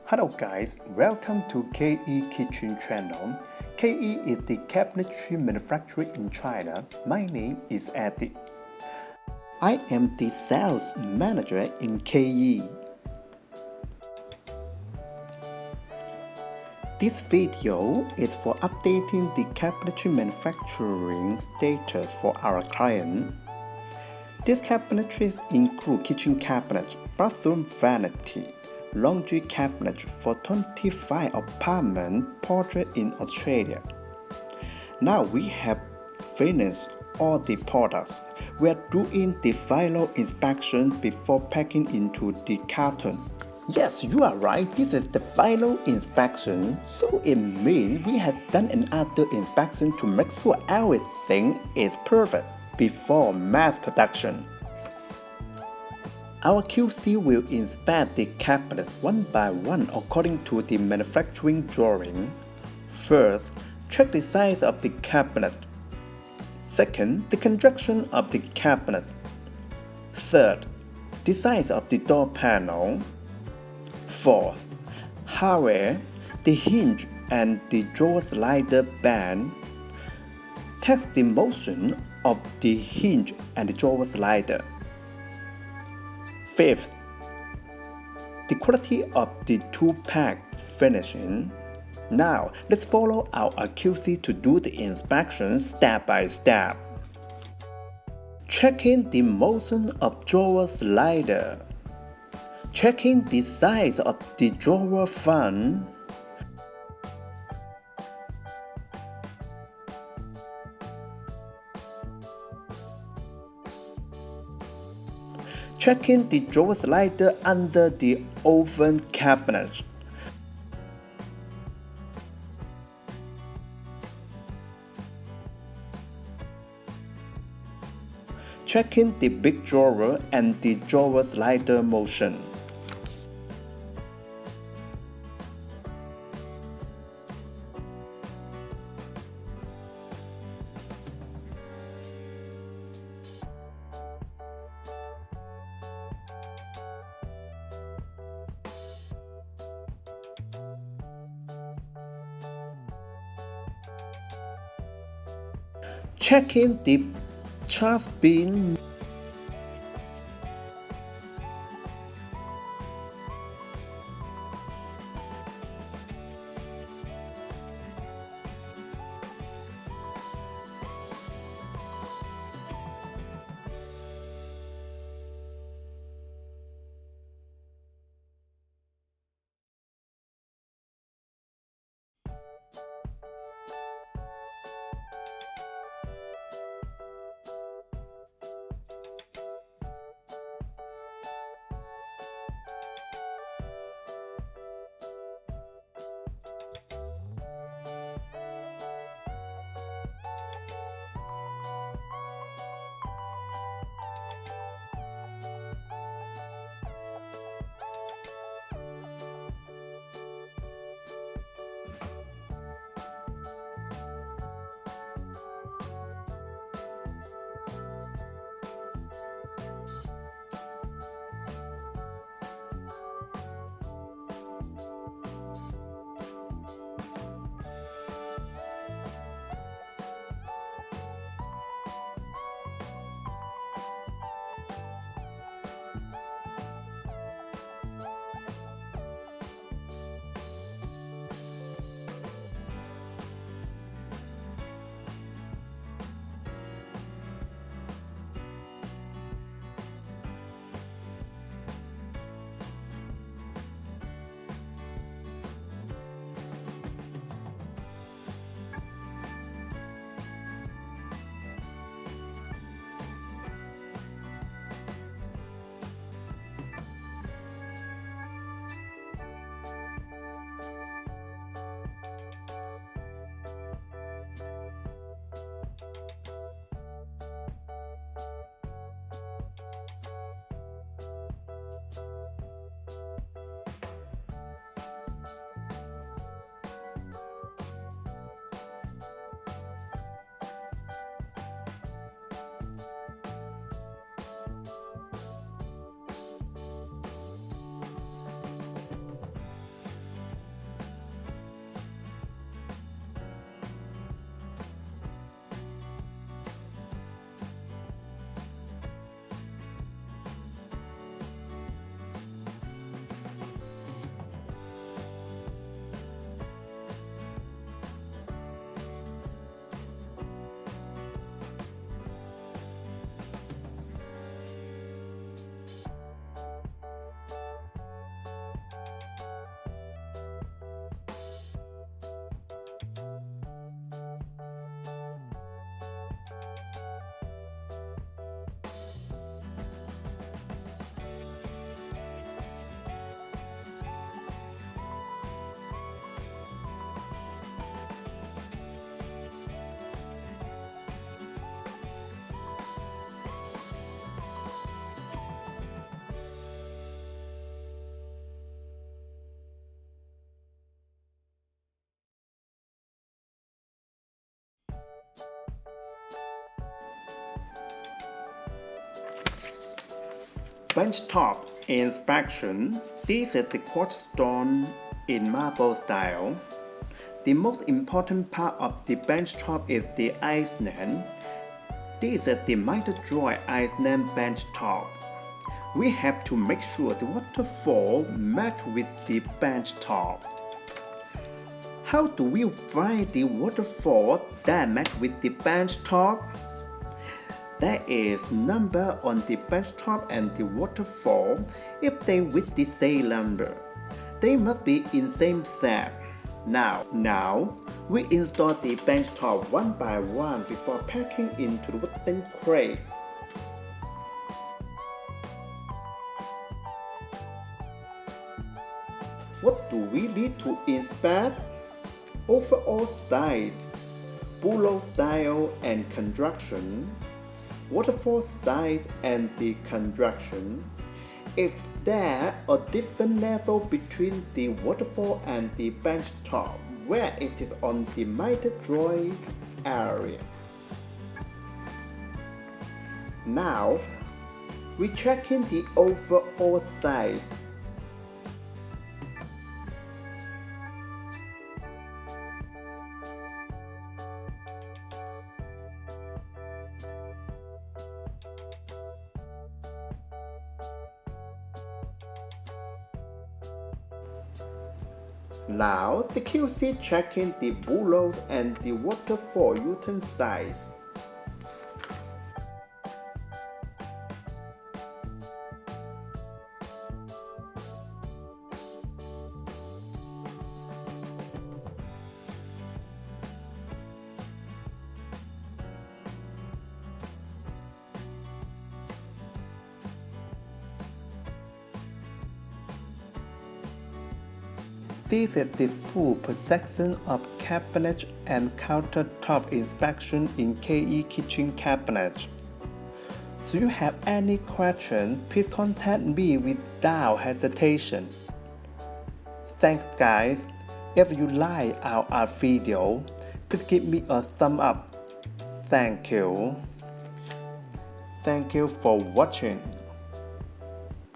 Hello guys, welcome to KE Kitchen channel. KE is the cabinetry manufacturer in China. My name is Eddy. I am the sales manager in KE. This video is for updating the cabinetry manufacturing status for our client. These cabinetries include kitchen cabinet, bathroom vanity, laundry cabinet for 25 apartment projects in Australia. Now we have finished all the products. We are doing the final inspection before packing into the carton. Yes, you are right, this is the final inspection, so it means we have done another inspection to make sure everything is perfect before mass production. Our QC will inspect the cabinets one by one according to the manufacturing drawing. First, check the size of the cabinet. Second, the construction of the cabinet. Third, the size of the door panel. Fourth, hardware, the hinge and the drawer slider band. Test the motion of the hinge and the drawer slider. Fifth, the quality of the two-pack finishing. Now, let's follow our QC to do the inspection step by step. Checking the motion of drawer slider. Checking the size of the drawer fan. Checking the drawer slider under the oven cabinet. Checking the big drawer and the drawer slider motion. Checking the trash bin. benchtop inspection. This is the quartz stone in marble style. The most important part of the benchtop is the Iceland. This is the miter-joy Iceland benchtop. We have to make sure the waterfall match with the benchtop. How do we find the waterfall that match with the benchtop? There is number on the benchtop and the waterfall. If they with the same number, they must be in same set. Now we install the benchtop one by one before packing into the wooden crate. What do we need to inspect? Overall size, bureau style and construction, waterfall size and the construction. If there are different level between the waterfall and the benchtop where it is on the miter-joy area. Now we checking the overall size. Now the QC checking the bureaus and the waterfall utensil size. This is the full procession of cabinet and countertop inspection in KE kitchen cabinet. So you have any question, please contact me without hesitation. Thanks guys. If you like our video, please give me a thumb up. Thank you. Thank you for watching.